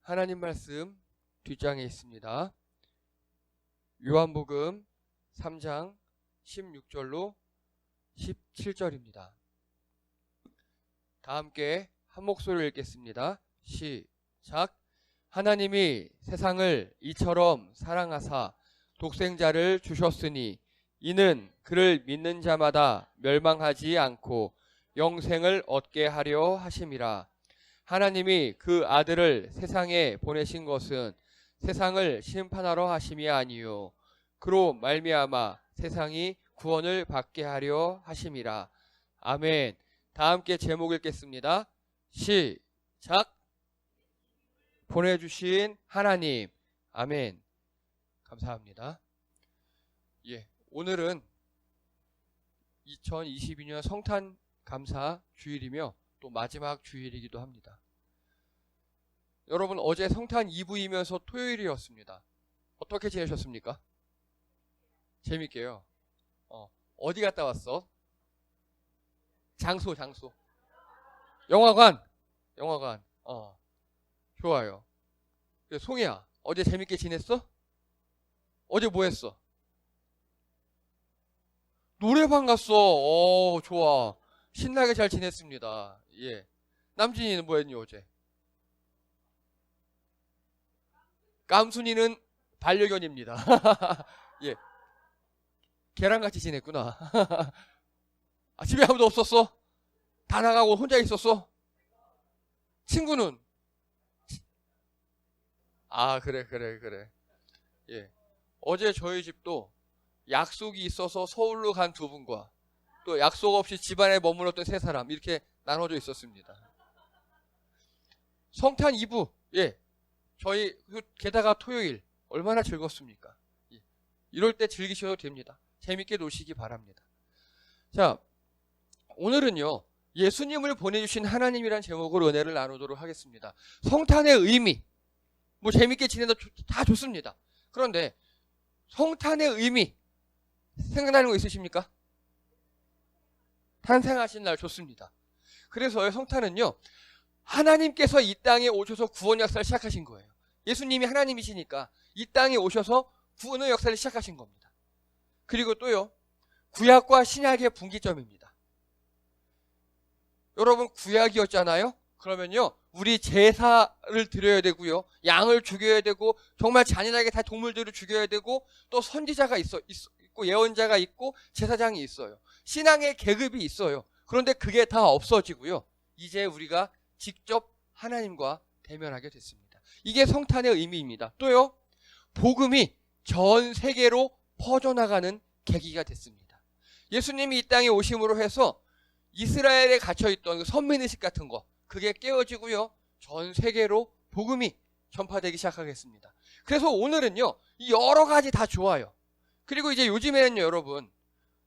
하나님 말씀 뒷장에 있습니다. 요한복음 3장 16절로 17절입니다. 다 함께 한 목소리로 읽겠습니다. 시작. 하나님이 세상을 이처럼 사랑하사 독생자를 주셨으니 이는 그를 믿는 자마다 멸망하지 않고 영생을 얻게 하려 하심이라. 하나님이 그 아들을 세상에 보내신 것은 세상을 심판하러 하심이 아니요 그로 말미암아 세상이 구원을 받게 하려 하심이라. 아멘. 다 함께 제목 읽겠습니다. 시작. 보내주신 하나님. 아멘. 감사합니다. 오늘은 2022년 성탄 감사 주일이며 또 마지막 주일이기도 합니다. 여러분, 어제 성탄 2부이면서 토요일이었습니다. 어떻게 지내셨습니까? 재밌게요. 어디 갔다 왔어? 장소. 영화관. 좋아요. 송이야, 어제 재밌게 지냈어? 어제 뭐 했어? 노래방 갔어. 좋아. 신나게 잘 지냈습니다. 남준이는 뭐 했니 어제? 깜순이는 반려견입니다. 걔랑 같이 지냈구나. 집에 아무도 없었어? 다 나가고 혼자 있었어? 친구는? 그래. 어제 저희 집도 약속이 있어서 서울로 간 두 분과 또 약속 없이 집안에 머물렀던 세 사람, 이렇게 나눠져 있었습니다. 성탄 2부, 저희 게다가 토요일 얼마나 즐겁습니까? 이럴 때 즐기셔도 됩니다. 재밌게 노시기 바랍니다. 자, 오늘은요, 예수님을 보내주신 하나님이란 제목으로 은혜를 나누도록 하겠습니다. 성탄의 의미, 뭐 재밌게 지내도 다 좋습니다. 그런데 성탄의 의미 생각나는 거 있으십니까? 탄생하신 날 좋습니다. 그래서 성탄은요, 하나님께서 이 땅에 오셔서 구원 역사를 시작하신 거예요. 예수님이 하나님이시니까 이 땅에 오셔서 구원의 역사를 시작하신 겁니다. 그리고 또요, 구약과 신약의 분기점입니다. 여러분, 구약이었잖아요? 그러면요, 우리 제사를 드려야 되고요, 양을 죽여야 되고, 정말 잔인하게 다 동물들을 죽여야 되고, 또 선지자가 있고, 예언자가 있고, 제사장이 있어요. 신앙의 계급이 있어요. 그런데 그게 다 없어지고요, 이제 우리가 직접 하나님과 대면하게 됐습니다. 이게 성탄의 의미입니다. 또요, 복음이 전 세계로 퍼져나가는 계기가 됐습니다. 예수님이 이 땅에 오심으로 해서 이스라엘에 갇혀있던 선민의식 같은 거, 그게 깨어지고요, 전 세계로 복음이 전파되기 시작하겠습니다. 그래서 오늘은요, 여러 가지 다 좋아요. 그리고 이제 요즘에는요, 여러분,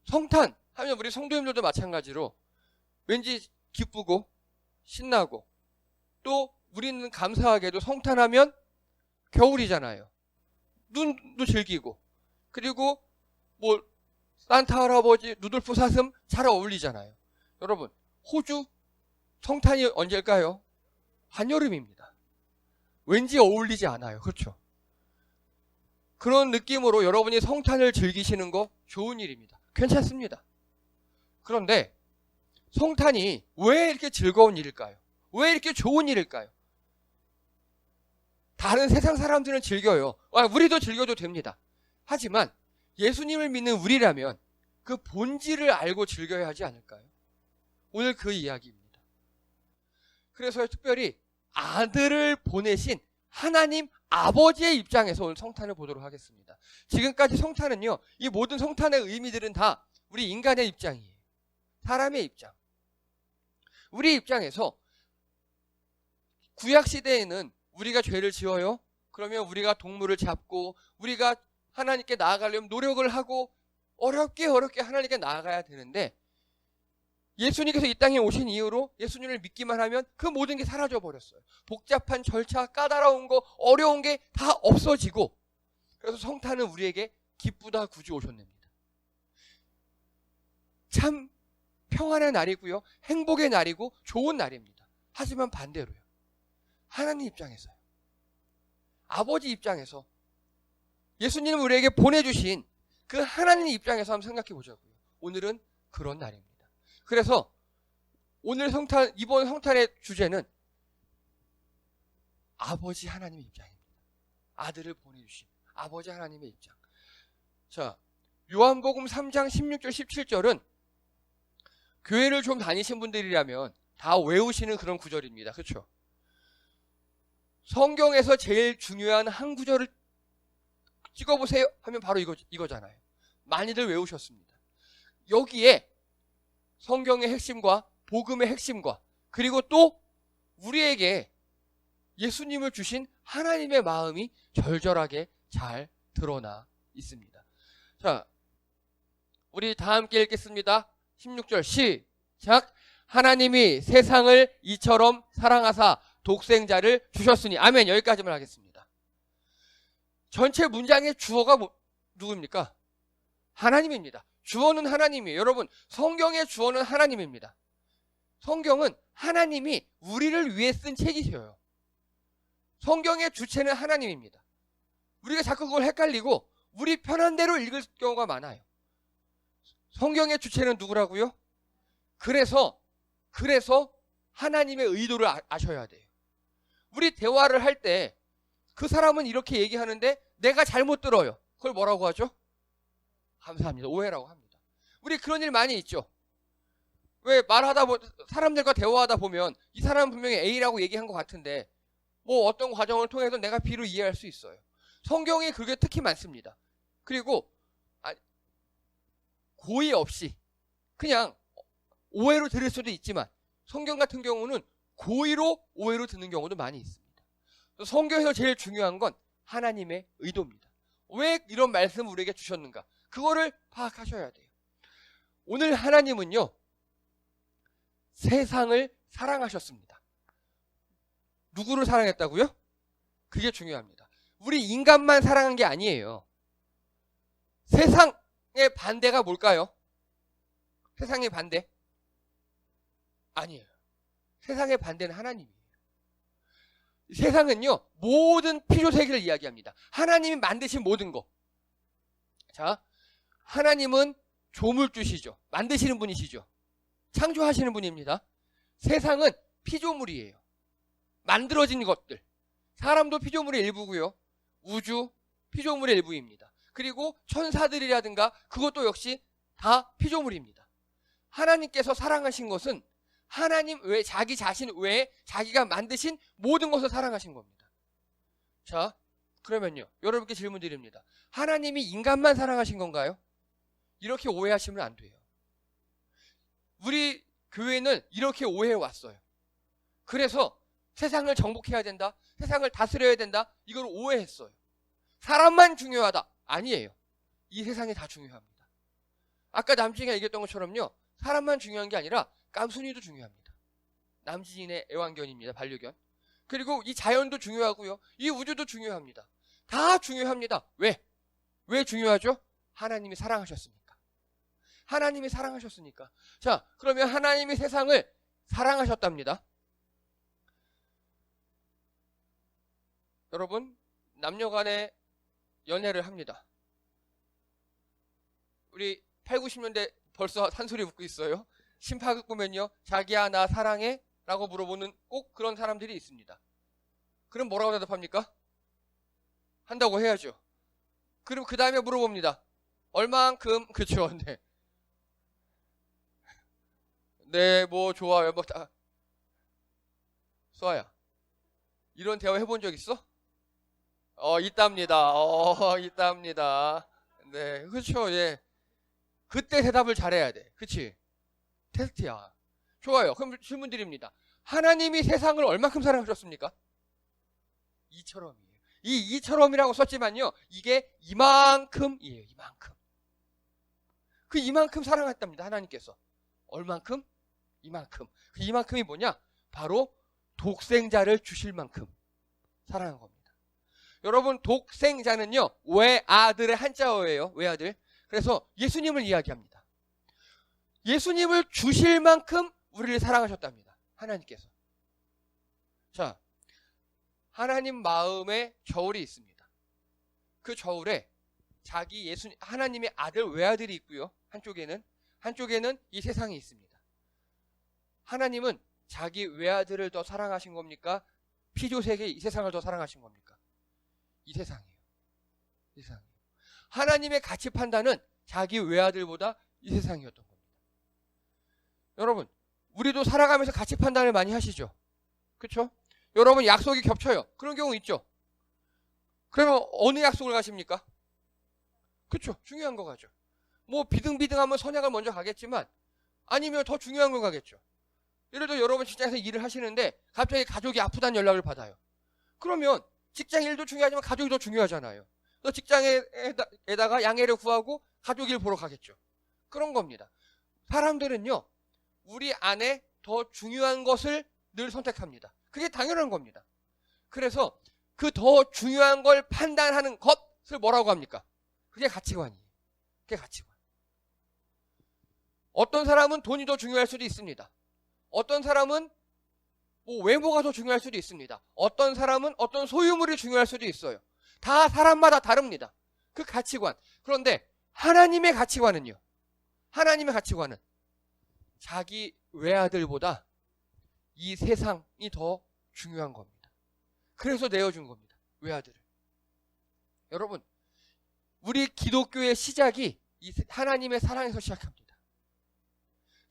성탄 하면 우리 성도님들도 마찬가지로 왠지 기쁘고 신나고, 또 우리는 감사하게도 성탄하면 겨울이잖아요. 눈도 즐기고, 그리고 뭐 산타 할아버지 누들프 사슴 잘 어울리잖아요. 여러분, 호주 성탄이 언제일까요? 한여름입니다. 왠지 어울리지 않아요. 그렇죠? 그런 느낌으로 여러분이 성탄을 즐기시는 거 좋은 일입니다. 괜찮습니다. 그런데 성탄이 왜 이렇게 즐거운 일일까요? 왜 이렇게 좋은 일일까요? 다른 세상 사람들은 즐겨요. 우리도 즐겨도 됩니다. 하지만 예수님을 믿는 우리라면 그 본질을 알고 즐겨야 하지 않을까요? 오늘 그 이야기입니다. 그래서 특별히 아들을 보내신 하나님 아버지의 입장에서 오늘 성탄을 보도록 하겠습니다. 지금까지 성탄은요, 이 모든 성탄의 의미들은 다 우리 인간의 입장이에요. 사람의 입장. 우리 입장에서 구약시대에는 우리가 죄를 지어요. 그러면 우리가 동물을 잡고 우리가 하나님께 나아가려면 노력을 하고 어렵게 하나님께 나아가야 되는데, 예수님께서 이 땅에 오신 이후로 예수님을 믿기만 하면 그 모든 게 사라져 버렸어요. 복잡한 절차, 까다로운 거, 어려운 게 다 없어지고, 그래서 성탄은 우리에게 기쁘다 굳이 오셨답니다. 참 평안의 날이고요, 행복의 날이고 좋은 날입니다. 하지만 반대로요, 하나님 입장에서요, 아버지 입장에서 예수님을 우리에게 보내주신 그 하나님 입장에서 한번 생각해 보자고요. 오늘은 그런 날입니다. 그래서 오늘 이번 성탄의 주제는 아버지 하나님의 입장입니다. 아들을 보내주신 아버지 하나님의 입장. 자, 요한복음 3장 16절 17절은 교회를 좀 다니신 분들이라면 다 외우시는 그런 구절입니다. 그렇죠? 성경에서 제일 중요한 한 구절을 찍어보세요 하면 바로 이거잖아요. 많이들 외우셨습니다. 여기에 성경의 핵심과 복음의 핵심과 그리고 또 우리에게 예수님을 주신 하나님의 마음이 절절하게 잘 드러나 있습니다. 자, 우리 다 함께 읽겠습니다. 16절 시작. 하나님이 세상을 이처럼 사랑하사 독생자를 주셨으니. 아멘. 여기까지만 하겠습니다. 전체 문장의 주어가 누구입니까? 하나님입니다. 주어는 하나님이에요. 여러분, 성경의 주어는 하나님입니다. 성경은 하나님이 우리를 위해 쓴 책이셔요. 성경의 주체는 하나님입니다. 우리가 자꾸 그걸 헷갈리고 우리 편한 대로 읽을 경우가 많아요. 성경의 주체는 누구라고요? 그래서 하나님의 의도를 아셔야 돼요. 우리 대화를 할 때 그 사람은 이렇게 얘기하는데 내가 잘못 들어요. 그걸 뭐라고 하죠? 감사합니다. 오해라고 합니다. 우리 그런 일 많이 있죠. 왜 사람들과 대화하다 보면 이 사람은 분명히 A라고 얘기한 것 같은데 뭐 어떤 과정을 통해서 내가 B로 이해할 수 있어요. 성경에 그게 특히 많습니다. 그리고 고의 없이 그냥 오해로 들을 수도 있지만 성경 같은 경우는 고의로 오해로 듣는 경우도 많이 있습니다. 성경에서 제일 중요한 건 하나님의 의도입니다. 왜 이런 말씀을 우리에게 주셨는가? 그거를 파악하셔야 돼요. 오늘 하나님은요, 세상을 사랑하셨습니다. 누구를 사랑했다고요? 그게 중요합니다. 우리 인간만 사랑한 게 아니에요. 세상의 반대가 뭘까요? 세상의 반대? 아니에요. 세상의 반대는 하나님이에요. 세상은요, 모든 필요세계를 이야기합니다. 하나님이 만드신 모든 거. 자, 하나님은 조물주시죠. 만드시는 분이시죠. 창조하시는 분입니다. 세상은 피조물이에요. 만들어진 것들. 사람도 피조물의 일부고요. 우주, 피조물의 일부입니다. 그리고 천사들이라든가 그것도 역시 다 피조물입니다. 하나님께서 사랑하신 것은 하나님 외에 자기 자신 외에 자기가 만드신 모든 것을 사랑하신 겁니다. 자, 그러면요. 여러분께 질문 드립니다. 하나님이 인간만 사랑하신 건가요? 이렇게 오해하시면 안 돼요. 우리 교회는 이렇게 오해해 왔어요. 그래서 세상을 정복해야 된다. 세상을 다스려야 된다. 이걸 오해했어요. 사람만 중요하다. 아니에요. 이 세상이 다 중요합니다. 아까 남진이가 얘기했던 것처럼요. 사람만 중요한 게 아니라 깜순이도 중요합니다. 남진의 애완견입니다. 반려견. 그리고 이 자연도 중요하고요. 이 우주도 중요합니다. 다 중요합니다. 왜? 왜 중요하죠? 하나님이 사랑하셨으니까. 하나님이 사랑하셨으니까. 자, 그러면 하나님이 세상을 사랑하셨답니다. 여러분, 남녀 간에 연애를 합니다. 우리 8, 90년대 벌써 산소리 웃고 있어요. 심파극 보면요. 자기야 나 사랑해? 라고 물어보는 꼭 그런 사람들이 있습니다. 그럼 뭐라고 대답합니까? 한다고 해야죠. 그럼 그 다음에 물어봅니다. 얼만큼? 그쵸. 네. 네, 뭐 좋아요. 뭐 다. 수아야, 이런 대화 해본 적 있어? 있답니다. 있답니다. 네, 그렇죠. 예. 그때 대답을 잘해야 돼. 그치? 테스트야. 좋아요. 그럼 질문 드립니다. 하나님이 세상을 얼만큼 사랑하셨습니까? 이처럼이에요. 이 이처럼이라고 썼지만요. 이게 이만큼이에요. 이만큼. 그 이만큼 사랑했답니다. 하나님께서. 얼만큼? 이만큼. 그 이만큼이 뭐냐? 바로 독생자를 주실 만큼 사랑한 겁니다. 여러분, 독생자는요. 외아들의 한자어예요. 외아들. 그래서 예수님을 이야기합니다. 예수님을 주실 만큼 우리를 사랑하셨답니다. 하나님께서. 자, 하나님 마음에 저울이 있습니다. 그 저울에 하나님의 아들 외아들이 있고요. 한쪽에는 이 세상이 있습니다. 하나님은 자기 외아들을 더 사랑하신 겁니까? 피조세계 이 세상을 더 사랑하신 겁니까? 이 세상이에요. 이 세상이에요. 하나님의 가치 판단은 자기 외아들보다 이 세상이었던 겁니다. 여러분, 우리도 살아가면서 가치 판단을 많이 하시죠? 그렇죠? 여러분, 약속이 겹쳐요. 그런 경우 있죠? 그러면 어느 약속을 가십니까? 그렇죠? 중요한 거 가죠. 뭐 비등비등하면 선약을 먼저 가겠지만 아니면 더 중요한 걸 가겠죠. 예를 들어 여러분 직장에서 일을 하시는데 갑자기 가족이 아프다는 연락을 받아요. 그러면 직장 일도 중요하지만 가족이 더 중요하잖아요. 또 직장에다가 양해를 구하고 가족 일 보러 가겠죠. 그런 겁니다. 사람들은요, 우리 안에 더 중요한 것을 늘 선택합니다. 그게 당연한 겁니다. 그래서 그 더 중요한 걸 판단하는 것을 뭐라고 합니까? 그게 가치관이에요. 그게 가치관. 어떤 사람은 돈이 더 중요할 수도 있습니다. 어떤 사람은 뭐 외모가 더 중요할 수도 있습니다. 어떤 사람은 어떤 소유물이 중요할 수도 있어요. 다 사람마다 다릅니다. 그 가치관. 그런데 하나님의 가치관은요. 하나님의 가치관은 자기 외아들보다 이 세상이 더 중요한 겁니다. 그래서 내어준 겁니다. 외아들을. 여러분, 우리 기독교의 시작이 이 하나님의 사랑에서 시작합니다.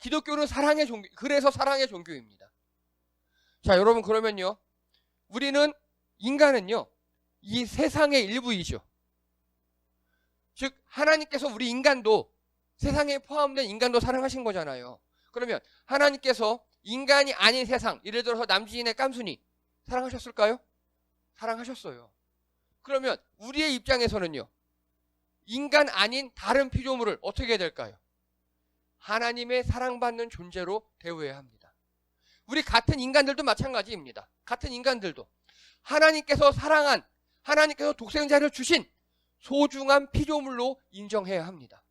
기독교는 사랑의 종교, 그래서 사랑의 종교입니다. 자, 여러분, 그러면요, 인간은요, 이 세상의 일부이죠. 즉, 하나님께서 우리 인간도, 세상에 포함된 인간도 사랑하신 거잖아요. 그러면 하나님께서 인간이 아닌 세상, 예를 들어서 남지인의 깜순이 사랑하셨을까요? 사랑하셨어요. 그러면 우리의 입장에서는요, 인간 아닌 다른 피조물을 어떻게 해야 될까요? 하나님의 사랑받는 존재로 대우해야 합니다. 우리 같은 인간들도 마찬가지입니다. 같은 인간들도 하나님께서 독생자를 주신 소중한 피조물로 인정해야 합니다.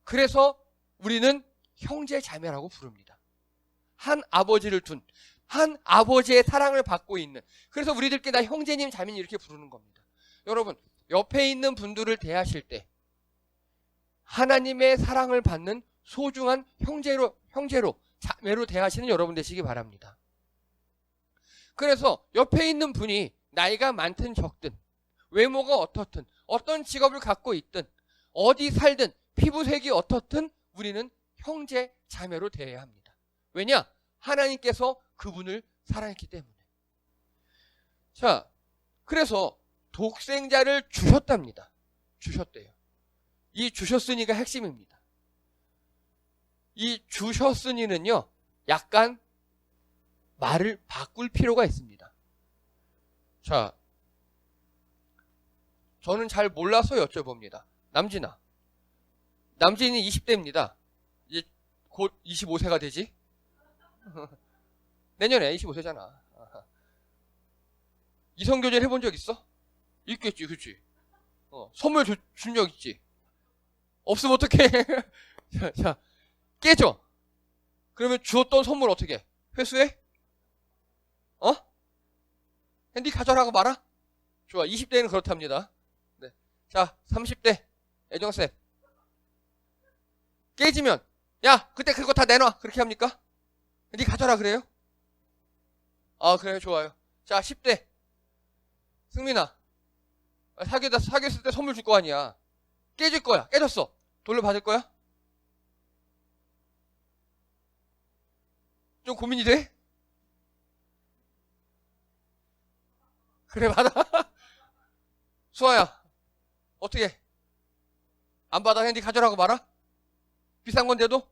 그래서 우리는 형제 자매라고 부릅니다. 한 아버지를 둔, 한 아버지의 사랑을 받고 있는, 그래서 우리들께 다 형제님 자매님 이렇게 부르는 겁니다. 여러분, 옆에 있는 분들을 대하실 때 하나님의 사랑을 받는 소중한 형제로 자매로 대하시는 여러분 되시기 바랍니다. 그래서 옆에 있는 분이 나이가 많든 적든, 외모가 어떻든, 어떤 직업을 갖고 있든, 어디 살든, 피부색이 어떻든 우리는 형제 자매로 대해야 합니다. 왜냐? 하나님께서 그분을 사랑했기 때문에. 자, 그래서 독생자를 주셨답니다. 주셨대요. 이 주셨으니가 핵심입니다. 이 주셨으니는요, 약간 말을 바꿀 필요가 있습니다. 자, 저는 잘 몰라서 여쭤봅니다. 남진이 20대입니다. 이제 곧 25세가 되지? 내년에 25세잖아. 이성교제를 해본 적 있어? 있겠지, 그치? 선물 준 적 있지? 없으면 어떡해? 자, 깨져. 그러면 주었던 선물 어떻게? 회수해? 핸디 가져라고 말아? 좋아, 20대는 그렇답니다. 네. 자, 30대 애정쌤. 깨지면 야, 그때 그거 다 내놔. 그렇게 합니까? 네 가져라 그래요? 아, 그래요, 좋아요. 자, 10대 승민아, 사귀었을 때 선물 줄 거 아니야. 깨질 거야. 깨졌어. 돌려받을 거야? 좀 고민이 돼? 그래, 받아. 수아야, 어떻게? 안 받아? 핸디 가져라고 말아? 비싼 건데도?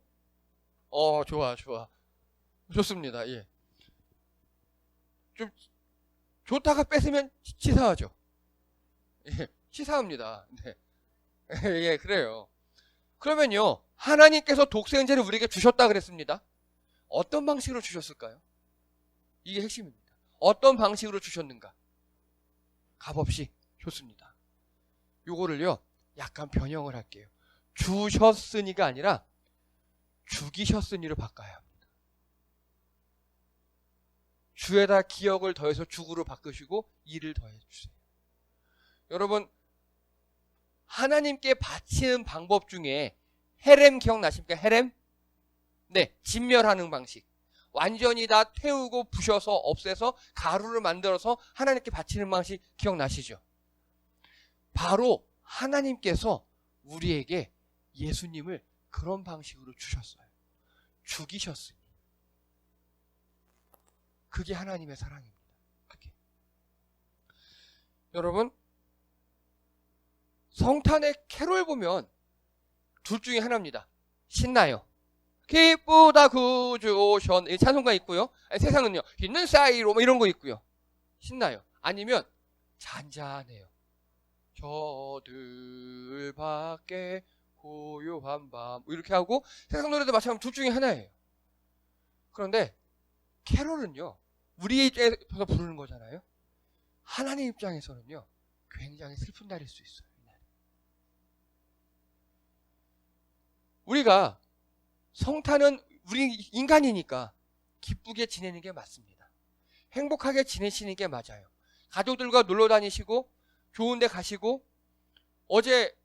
좋아. 좋습니다. 예. 좀 좋다가 뺏으면 치사하죠. 예, 치사합니다. 네. 예, 그래요. 그러면요, 하나님께서 독생자를 우리에게 주셨다 그랬습니다. 어떤 방식으로 주셨을까요? 이게 핵심입니다. 어떤 방식으로 주셨는가? 값없이 좋습니다. 요거를요, 약간 변형을 할게요. 주셨으니가 아니라 죽이셨으니로 바꿔야 합니다. 주에다 기억을 더해서 죽으로 바꾸시고 일을 더해 주세요. 여러분, 하나님께 바치는 방법 중에 헤렘 기억나십니까? 헤렘? 네, 진멸하는 방식. 완전히 다 태우고 부셔서 없애서 가루를 만들어서 하나님께 바치는 방식 기억나시죠? 바로 하나님께서 우리에게 예수님을 그런 방식으로 주셨어요. 죽이셨으니. 그게 하나님의 사랑입니다. 그게. 여러분, 성탄의 캐롤 보면 둘 중에 하나입니다. 신나요. 기쁘다 구주 오션 찬송가 있고요. 세상은요 있는 사이로 뭐 이런 거 있고요. 신나요. 아니면 잔잔해요. 저들 밖에 고요한 밤 이렇게 하고 세상 노래도 마찬가지로 둘 중에 하나예요. 그런데 캐롤은요 우리 입장에서 부르는 거잖아요. 하나님 입장에서는요 굉장히 슬픈 날일 수 있어요. 우리가 성탄은 우리 인간이니까 기쁘게 지내는 게 맞습니다. 행복하게 지내시는 게 맞아요. 가족들과 놀러 다니시고 좋은 데 가시고 어제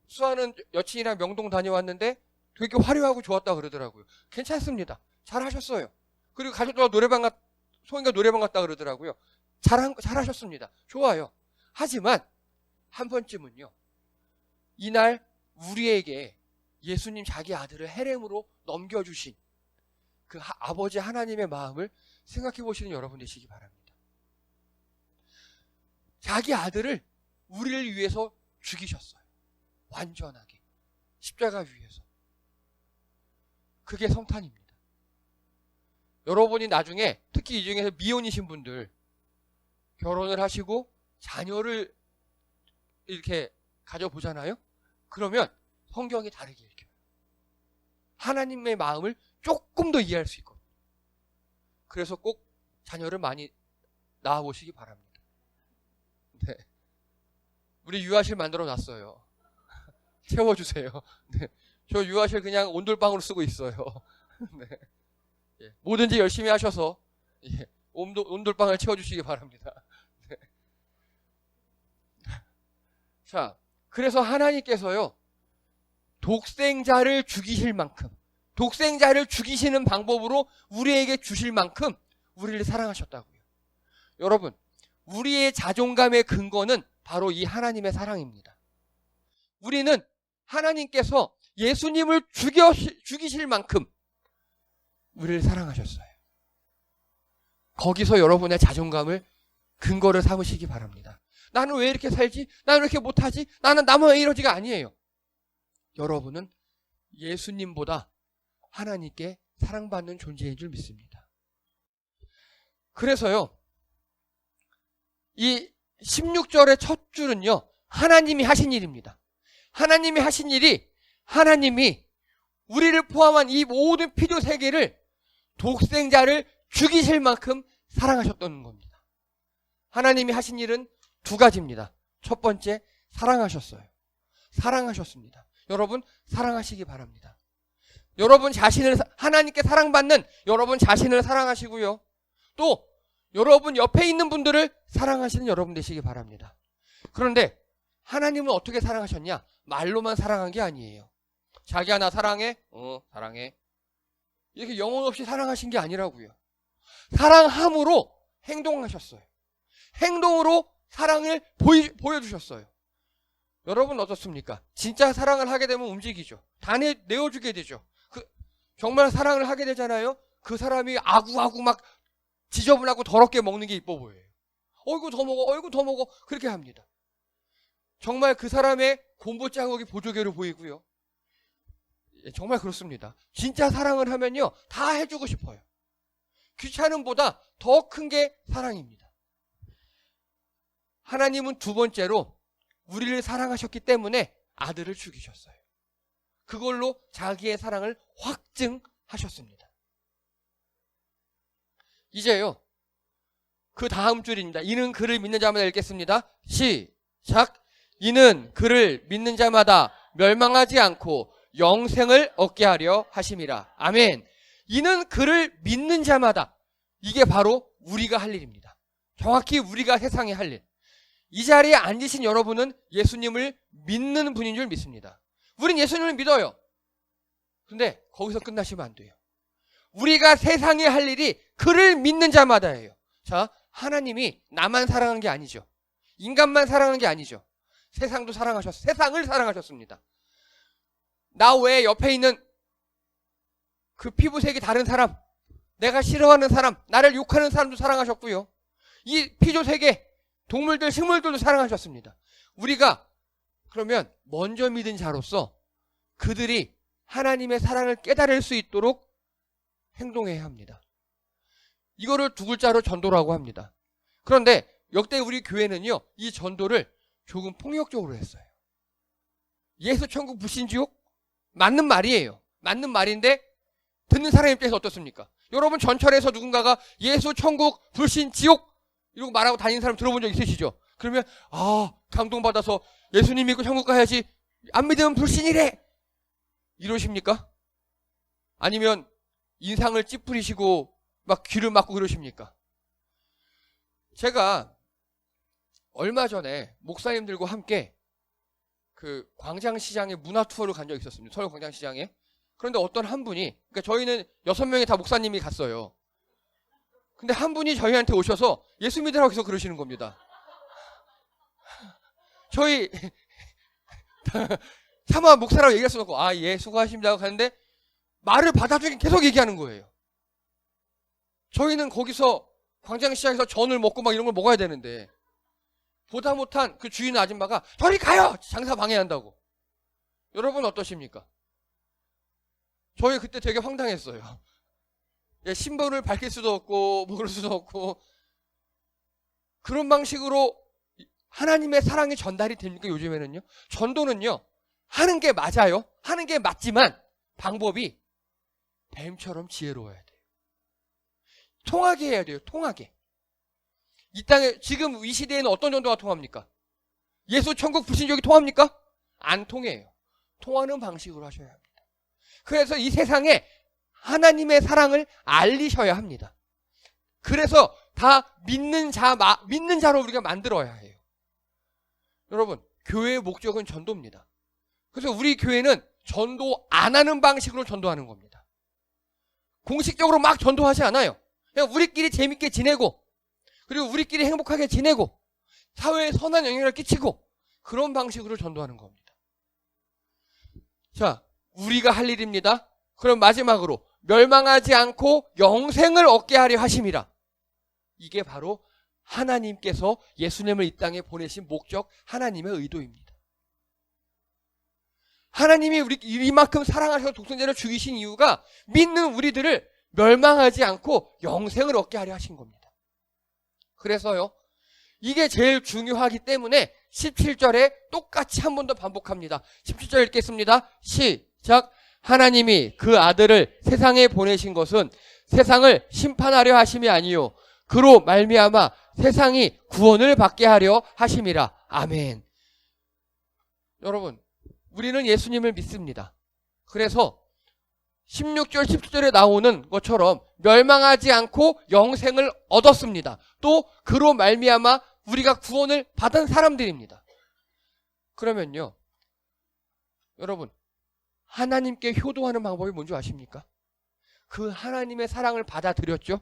수아는 여친이랑 명동 다녀왔는데 되게 화려하고 좋았다 그러더라고요. 괜찮습니다. 잘하셨어요. 그리고 가족들과 소인과 노래방 갔다 그러더라고요. 잘하셨습니다. 좋아요. 하지만 한 번쯤은요 이날 우리에게 예수님 자기 아들을 헤렘으로 넘겨주신 그 아버지 하나님의 마음을 생각해 보시는 여러분 되시기 바랍니다. 자기 아들을 우리를 위해서 죽이셨어요. 완전하게. 십자가 위에서. 그게 성탄입니다. 여러분이 나중에 특히 이 중에서 미혼이신 분들 결혼을 하시고 자녀를 이렇게 가져보잖아요. 그러면 성경이 다르게 읽혀요. 하나님의 마음을 조금 더 이해할 수 있거든요. 그래서 꼭 자녀를 많이 낳아보시기 바랍니다. 네. 우리 유아실 만들어 놨어요. 채워주세요. 네. 저 유아실 그냥 온돌방으로 쓰고 있어요. 네. 예. 뭐든지 열심히 하셔서 예. 온돌방을 채워주시기 바랍니다. 네. 자, 그래서 하나님께서요 독생자를 죽이실 만큼 독생자를 죽이시는 방법으로 우리에게 주실 만큼 우리를 사랑하셨다고요. 여러분, 우리의 자존감의 근거는 바로 이 하나님의 사랑입니다. 우리는 하나님께서 예수님을 죽이실 만큼 우리를 사랑하셨어요. 거기서 여러분의 자존감을 근거를 삼으시기 바랍니다. 나는 왜 이렇게 살지? 나는 왜 이렇게 못하지? 나는 왜 이러지가 아니에요. 여러분은 예수님보다 하나님께 사랑받는 존재인 줄 믿습니다. 그래서요, 이 16절의 첫 줄은요, 하나님이 하신 일입니다. 하나님이 하신 일이 하나님이 우리를 포함한 이 모든 피조 세계를 독생자를 죽이실 만큼 사랑하셨다는 겁니다. 하나님이 하신 일은 두 가지입니다. 첫 번째, 사랑하셨어요. 사랑하셨습니다. 여러분, 사랑하시기 바랍니다. 여러분 자신을, 하나님께 사랑받는 여러분 자신을 사랑하시고요. 또, 여러분 옆에 있는 분들을 사랑하시는 여러분 되시기 바랍니다. 그런데, 하나님은 어떻게 사랑하셨냐? 말로만 사랑한 게 아니에요. 자기야, 나 사랑해? 사랑해. 이렇게 영혼 없이 사랑하신 게 아니라고요. 사랑함으로 행동하셨어요. 행동으로 사랑을 보여주셨어요. 여러분 어떻습니까? 진짜 사랑을 하게 되면 움직이죠. 다 내어주게 되죠. 정말 사랑을 하게 되잖아요. 그 사람이 아구아구 막 지저분하고 더럽게 먹는 게 이뻐 보여요. 어이구 더 먹어, 어이구 더 먹어. 그렇게 합니다. 정말 그 사람의 곰보 자국이 보조개로 보이고요. 정말 그렇습니다. 진짜 사랑을 하면요 다 해주고 싶어요. 귀찮음보다 더 큰 게 사랑입니다. 하나님은 두 번째로 우리를 사랑하셨기 때문에 아들을 죽이셨어요. 그걸로 자기의 사랑을 확증하셨습니다. 이제요 그 다음 줄입니다. 이는 그를 믿는 자마다 읽겠습니다. 시작. 이는 그를 믿는 자마다 멸망하지 않고 영생을 얻게 하려 하심이라. 아멘. 이는 그를 믿는 자마다, 이게 바로 우리가 할 일입니다. 정확히 우리가 세상에 할 일. 이 자리에 앉으신 여러분은 예수님을 믿는 분인 줄 믿습니다. 우린 예수님을 믿어요. 근데 거기서 끝나시면 안 돼요. 우리가 세상에 할 일이 그를 믿는 자마다예요. 자, 하나님이 나만 사랑한 게 아니죠. 인간만 사랑한 게 아니죠. 세상도 세상을 사랑하셨습니다. 나 외에 옆에 있는 그 피부색이 다른 사람, 내가 싫어하는 사람, 나를 욕하는 사람도 사랑하셨고요. 이 피조세계, 동물들, 식물들도 사랑하셨습니다. 우리가 그러면 먼저 믿은 자로서 그들이 하나님의 사랑을 깨달을 수 있도록 행동해야 합니다. 이거를 두 글자로 전도라고 합니다. 그런데 역대 우리 교회는요, 이 전도를 조금 폭력적으로 했어요. 예수 천국 불신지옥? 맞는 말이에요. 맞는 말인데 듣는 사람 입장에서 어떻습니까? 여러분 전철에서 누군가가 예수 천국 불신지옥 이러고 말하고 다니는 사람 들어본 적 있으시죠? 그러면 감동받아서 예수님 믿고 천국 가야지, 안 믿으면 불신이래 이러십니까? 아니면 인상을 찌푸리시고 막 귀를 막고 그러십니까? 제가 얼마 전에 목사님들과 함께 그 광장시장에 문화 투어를 간 적이 있었습니다. 서울 광장시장에. 그런데 어떤 한 분이, 그러니까 저희는 6명이 다 목사님이 갔어요. 근데 한 분이 저희한테 오셔서 예수 믿으라고 계속 그러시는 겁니다. 저희 차마 목사라고 얘기할 수는 없고 예 수고하십니다 하고 가는데 말을 받아주긴 계속 얘기하는 거예요. 저희는 거기서 광장시장에서 전을 먹고 막 이런 걸 먹어야 되는데 보다 못한 그 주인 아줌마가 저리 가요! 장사 방해한다고. 여러분 어떠십니까? 저희 그때 되게 황당했어요. 신분을 밝힐 수도 없고 뭐 그럴 수도 없고 그런 방식으로 하나님의 사랑이 전달이 됩니까? 요즘에는요. 전도는요. 하는 게 맞아요. 하는 게 맞지만 방법이 뱀처럼 지혜로워야 돼요. 통하게 해야 돼요. 통하게. 이 땅에 지금 이 시대에는 어떤 전도가 통합니까? 예수 천국 불신족이 통합니까? 안 통해요. 통하는 방식으로 하셔야 합니다. 그래서 이 세상에 하나님의 사랑을 알리셔야 합니다. 그래서 다 믿는 자로 우리가 만들어야 해요. 여러분, 교회의 목적은 전도입니다. 그래서 우리 교회는 전도 안 하는 방식으로 전도하는 겁니다. 공식적으로 막 전도하지 않아요. 그냥 우리끼리 재밌게 지내고 그리고 우리끼리 행복하게 지내고 사회에 선한 영향을 끼치고 그런 방식으로 전도하는 겁니다. 자, 우리가 할 일입니다. 그럼 마지막으로 멸망하지 않고 영생을 얻게 하려 하심이라. 이게 바로 하나님께서 예수님을 이 땅에 보내신 목적, 하나님의 의도입니다. 하나님이 우리 이만큼 사랑하셔서 독생자를 죽이신 이유가 믿는 우리들을 멸망하지 않고 영생을 얻게 하려 하신 겁니다. 그래서요, 이게 제일 중요하기 때문에 17절에 똑같이 한 번 더 반복합니다. 17절 읽겠습니다. 시작. 하나님이 그 아들을 세상에 보내신 것은 세상을 심판하려 하심이 아니요 그로 말미암아 세상이 구원을 받게 하려 하심이라. 아멘. 여러분, 우리는 예수님을 믿습니다. 그래서 16절, 17절에 나오는 것처럼 멸망하지 않고 영생을 얻었습니다. 또 그로 말미암아 우리가 구원을 받은 사람들입니다. 그러면요, 여러분, 하나님께 효도하는 방법이 뭔지 아십니까? 그 하나님의 사랑을 받아들였죠?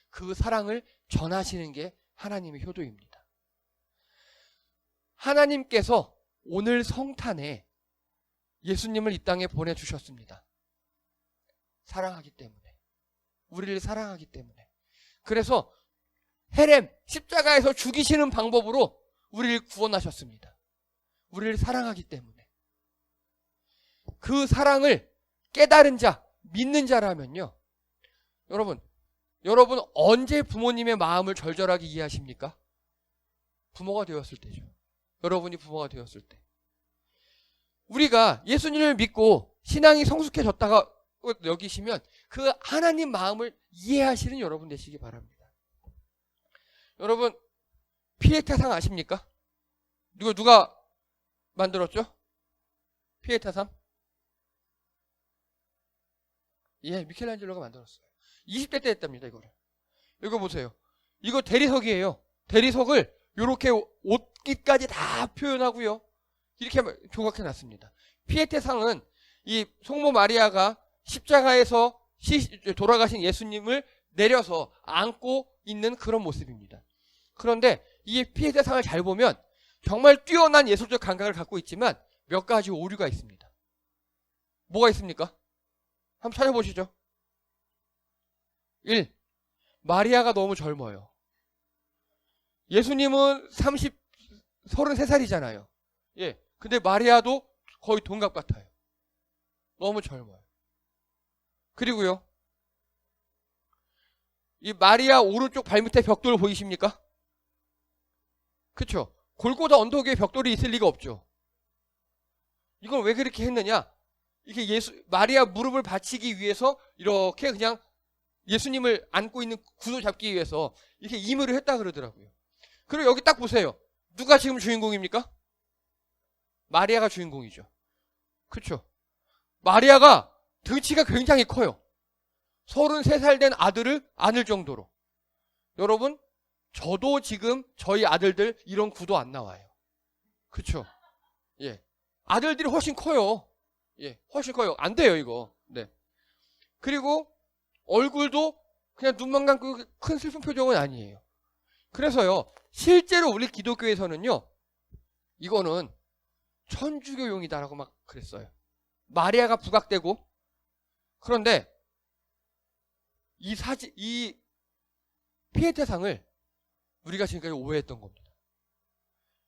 그 사랑을 전하시는 게 하나님의 효도입니다. 하나님께서 오늘 성탄에 예수님을 이 땅에 보내주셨습니다. 사랑하기 때문에. 우리를 사랑하기 때문에. 그래서 헤렘, 십자가에서 죽이시는 방법으로 우리를 구원하셨습니다. 우리를 사랑하기 때문에. 그 사랑을 깨달은 자, 믿는 자라면요. 여러분 언제 부모님의 마음을 절절하게 이해하십니까? 부모가 되었을 때죠. 여러분이 부모가 되었을 때. 우리가 예수님을 믿고 신앙이 성숙해졌다가 여기시면 그 하나님 마음을 이해하시는 여러분 되시기 바랍니다. 여러분, 피에타상 아십니까? 누가 만들었죠? 피에타상? 예, 미켈란젤로가 만들었어요. 20대 때 했답니다, 이거를. 이거 보세요. 이거 대리석이에요. 대리석을 이렇게 옷깃까지 다 표현하고요. 이렇게 조각해 놨습니다. 피에테상은 이 성모 마리아가 십자가에서 돌아가신 예수님을 내려서 안고 있는 그런 모습입니다. 그런데 이 피에테상을 잘 보면 정말 뛰어난 예술적 감각을 갖고 있지만 몇 가지 오류가 있습니다. 뭐가 있습니까? 한번 찾아보시죠. 1. 마리아가 너무 젊어요. 예수님은 33살이잖아요. 예. 근데 마리아도 거의 동갑 같아요. 너무 젊어요. 그리고요. 이 마리아 오른쪽 발밑에 벽돌 보이십니까? 그쵸? 골고다 언덕 위에 벽돌이 있을 리가 없죠. 이건 왜 그렇게 했느냐? 이게 마리아 무릎을 받치기 위해서 이렇게 그냥 예수님을 안고 있는 구도 잡기 위해서 이렇게 임의로 했다 그러더라고요. 그리고 여기 딱 보세요. 누가 지금 주인공입니까? 마리아가 주인공이죠. 그쵸? 마리아가 등치가 굉장히 커요. 33살 된 아들을 안을 정도로. 여러분, 저도 지금 저희 아들들 이런 구도 안 나와요. 그쵸? 예. 아들들이 훨씬 커요. 예. 훨씬 커요. 안 돼요, 이거. 네. 그리고 얼굴도 그냥 눈만 감고 큰 슬픈 표정은 아니에요. 그래서요, 실제로 우리 기독교에서는요, 이거는 천주교용이다라고 막 그랬어요. 마리아가 부각되고, 그런데 이 피에테상을 우리가 지금까지 오해했던 겁니다.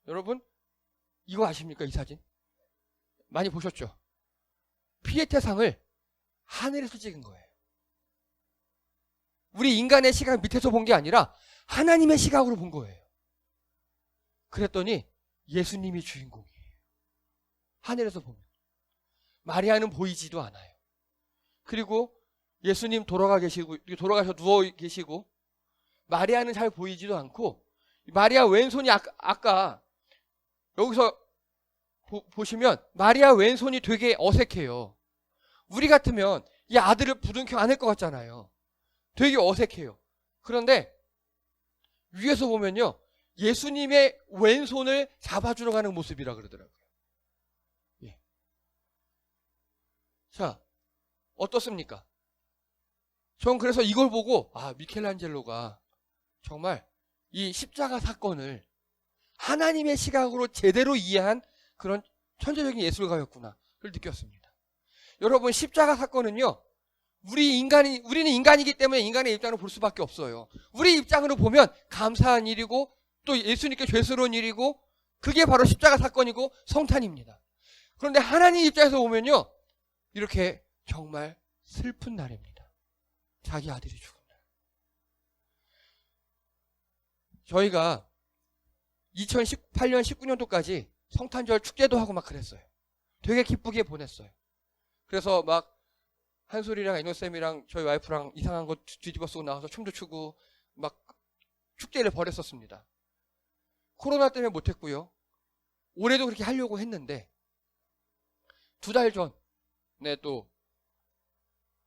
여러분, 이거 아십니까? 이 사진? 많이 보셨죠? 피에테상을 하늘에서 찍은 거예요. 우리 인간의 시각 밑에서 본 게 아니라 하나님의 시각으로 본 거예요. 그랬더니 예수님이 주인공이에요. 하늘에서 보면. 마리아는 보이지도 않아요. 그리고 예수님 돌아가셔 누워 계시고, 마리아는 잘 보이지도 않고, 마리아 왼손이 아까 여기서 보시면 마리아 왼손이 되게 어색해요. 우리 같으면 이 아들을 부둥켜 안을 것 같잖아요. 되게 어색해요. 그런데 위에서 보면요, 예수님의 왼손을 잡아주러 가는 모습이라 그러더라고요. 예. 자, 어떻습니까? 전 그래서 이걸 보고 미켈란젤로가 정말 이 십자가 사건을 하나님의 시각으로 제대로 이해한 그런 천재적인 예술가였구나를 느꼈습니다. 여러분, 십자가 사건은요, 우리는 인간이기 때문에 인간의 입장으로 볼 수밖에 없어요. 우리 입장으로 보면 감사한 일이고, 또 예수님께 죄스러운 일이고, 그게 바로 십자가 사건이고 성탄입니다. 그런데 하나님 입장에서 보면요, 이렇게 정말 슬픈 날입니다. 자기 아들이 죽은 날. 저희가 2018년 19년도까지 성탄절 축제도 하고 막 그랬어요. 되게 기쁘게 보냈어요. 그래서 막 한솔이랑 애노쌤이랑 저희 와이프랑 이상한 거 뒤집어 쓰고 나와서 춤도 추고 막 축제를 벌였었습니다. 코로나 때문에 못했고요. 올해도 그렇게 하려고 했는데 2달 전에 또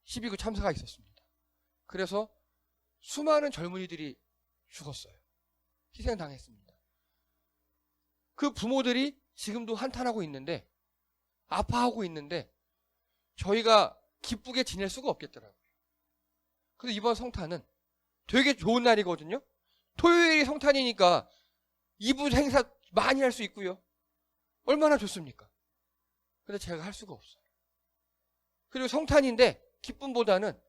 12구 참사가 있었습니다. 그래서 수많은 젊은이들이 죽었어요. 희생당했습니다. 그 부모들이 지금도 한탄하고 있는데, 아파하고 있는데 저희가 기쁘게 지낼 수가 없겠더라고요. 그래서 이번 성탄은 되게 좋은 날이거든요. 토요일이 성탄이니까 2부 행사 많이 할 수 있고요. 얼마나 좋습니까? 근데 제가 할 수가 없어요. 그리고 성탄인데 기쁨보다는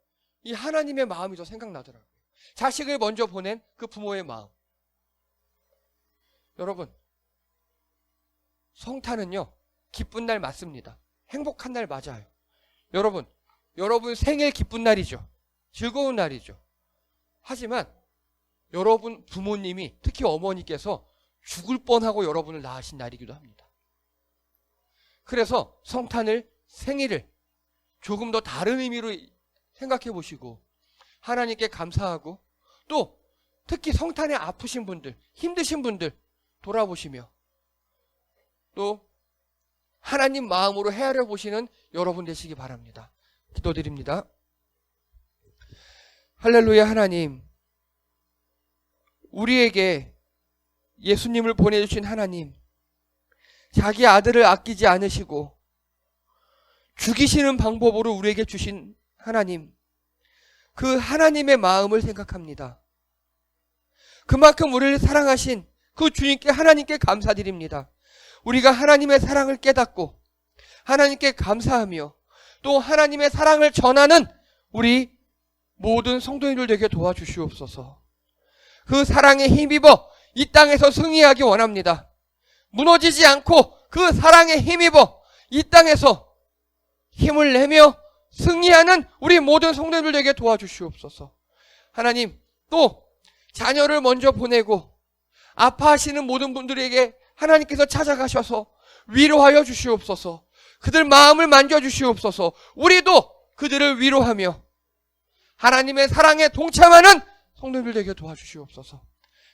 이 하나님의 마음이 더 생각나더라고요. 자식을 먼저 보낸 그 부모의 마음. 여러분, 성탄은요, 기쁜 날 맞습니다. 행복한 날 맞아요. 여러분 생일 기쁜 날이죠. 즐거운 날이죠. 하지만 여러분 부모님이, 특히 어머니께서 죽을 뻔하고 여러분을 낳으신 날이기도 합니다. 그래서 성탄을, 생일을 조금 더 다른 의미로 생각해 보시고 하나님께 감사하고, 또 특히 성탄에 아프신 분들, 힘드신 분들 돌아보시며, 또 하나님 마음으로 헤아려 보시는 여러분 되시기 바랍니다. 기도드립니다. 할렐루야. 하나님, 우리에게 예수님을 보내주신 하나님, 자기 아들을 아끼지 않으시고 죽이시는 방법으로 우리에게 주신 하나님, 그 하나님의 마음을 생각합니다. 그만큼 우리를 사랑하신 그 주님께, 하나님께 감사드립니다. 우리가 하나님의 사랑을 깨닫고 하나님께 감사하며 또 하나님의 사랑을 전하는 우리 모든 성도님들 되게 도와주시옵소서. 그 사랑에 힘입어 이 땅에서 승리하기 원합니다. 무너지지 않고 그 사랑에 힘입어 이 땅에서 힘을 내며 승리하는 우리 모든 성도님들 되게 도와주시옵소서. 하나님, 또 자녀를 먼저 보내고 아파하시는 모든 분들에게 하나님께서 찾아가셔서 위로하여 주시옵소서. 그들 마음을 만져주시옵소서. 우리도 그들을 위로하며 하나님의 사랑에 동참하는 성도님들 되게 도와주시옵소서.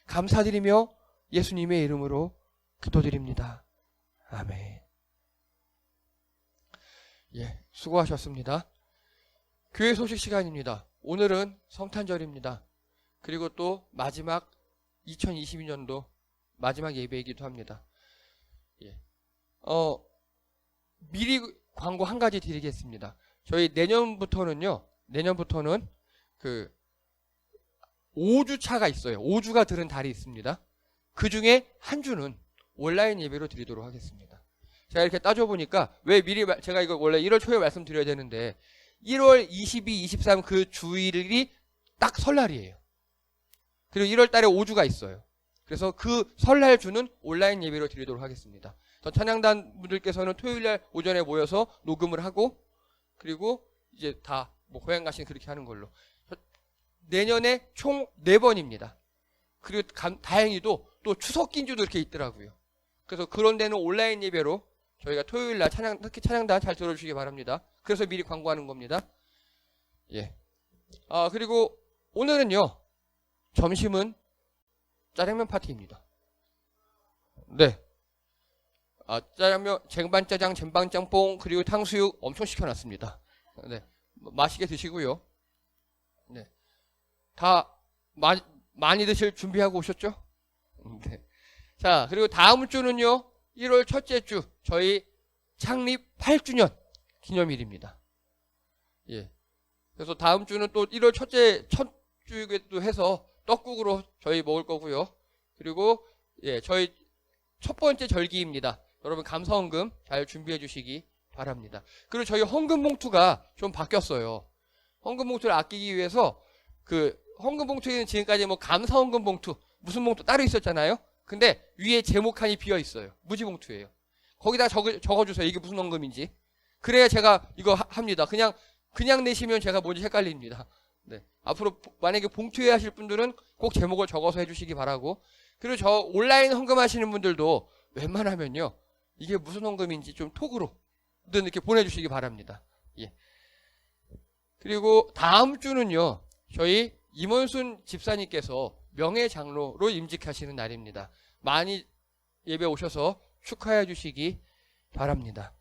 감사드리며 예수님의 이름으로 기도드립니다. 아멘. 예, 수고하셨습니다. 교회 소식 시간입니다. 오늘은 성탄절입니다. 그리고 또 마지막 2022년도 마지막 예배이기도 합니다. 예. 미리 광고 한 가지 드리겠습니다. 저희 내년부터는 그 5주차가 있어요. 5주가 들은 달이 있습니다. 그 중에 한 주는 온라인 예배로 드리도록 하겠습니다. 제가 이렇게 따져보니까 제가 이거 원래 1월 초에 말씀드려야 되는데 1월 22, 23 그 주일이 딱 설날이에요. 그리고 1월 달에 5주가 있어요. 그래서 그 설날 주는 온라인 예배로 드리도록 하겠습니다. 찬양단 분들께서는 토요일날 오전에 모여서 녹음을 하고 그리고 이제 다 고향 가신 그렇게 하는 걸로. 내년에 총 4번입니다. 그리고 다행히도 또 추석 긴주도 이렇게 있더라고요. 그래서 그런 데는 온라인 예배로 저희가 토요일날 특히 찬양단 잘 들어주시기 바랍니다. 그래서 미리 광고하는 겁니다. 예. 그리고 오늘은요, 점심은 짜장면 파티입니다. 네. 짜장면, 쟁반짜장, 쟁반짬뽕, 그리고 탕수육 엄청 시켜놨습니다. 네. 맛있게 드시고요. 네. 다 많이 드실 준비하고 오셨죠? 네. 자, 그리고 다음 주는요, 1월 첫째 주, 저희 창립 8주년 기념일입니다. 예. 그래서 다음 주는 또 1월 첫 주기도 해서 떡국으로 저희 먹을 거고요. 그리고 예, 저희 첫 번째 절기입니다. 여러분 감사헌금 잘 준비해 주시기 바랍니다. 그리고 저희 헌금 봉투가 좀 바뀌었어요. 헌금 봉투를 아끼기 위해서 그 헌금 봉투에는 지금까지 뭐 감사헌금 봉투, 무슨 봉투 따로 있었잖아요. 근데 위에 제목 칸이 비어 있어요. 무지 봉투예요. 거기다 적어주세요. 이게 무슨 헌금인지. 그래야 제가 이거 합니다. 그냥 내시면 제가 뭔지 헷갈립니다. 네. 앞으로 만약에 봉투에 하실 분들은 꼭 제목을 적어서 해주시기 바라고. 그리고 저 온라인 헌금하시는 분들도 웬만하면요, 이게 무슨 헌금인지 좀 톡으로 이렇게 보내주시기 바랍니다. 예. 그리고 다음 주는요, 저희 임원순 집사님께서 명예장로로 임직하시는 날입니다. 많이 예배 오셔서 축하해 주시기 바랍니다.